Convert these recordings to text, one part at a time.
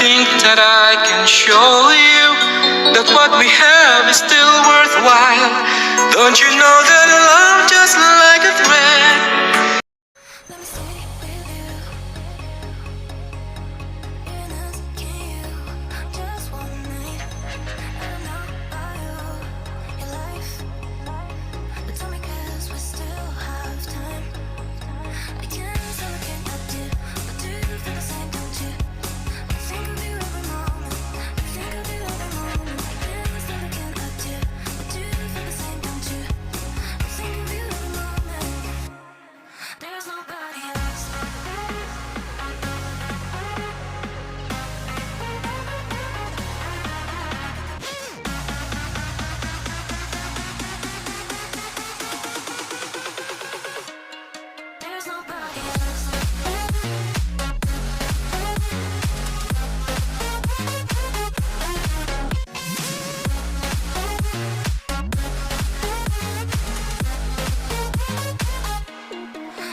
think that I can show you that what we have is still worthwhile. Don't you know that love just like a thread? Let me stay with you. In asking you just one night. I don't know about your life, but tell me 'cause we still have time. I can't say what can I do, but do you feel the same, don't you? I think of you every moment. I think of you every moment. Can't say what can I do, but do you feel the same, don't you? I think of you every moment. There's nobody else. There's nobody else.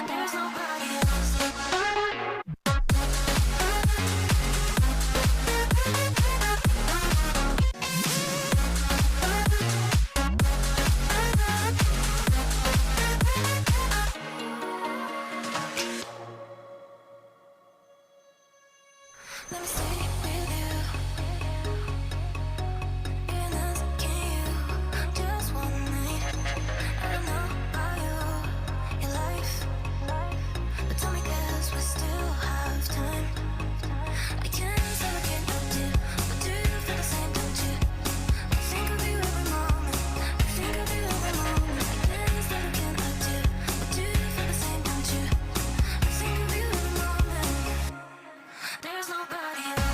There's nobody else. Let me stay with you. In asking you just one night. I don't know about your life, but tell me 'cause we still have time. I can't say what can I do, but do you feel the same, don't you? I think of you every moment. I think of you every moment. Can't say what can I do, but do you feel the same, don't you? I think of you every moment. There's nobody else.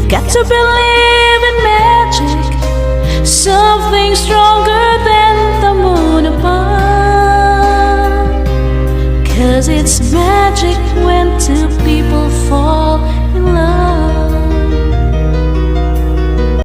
Got to believe in magic, something stronger than the moon above. 'Cause it's magic when two people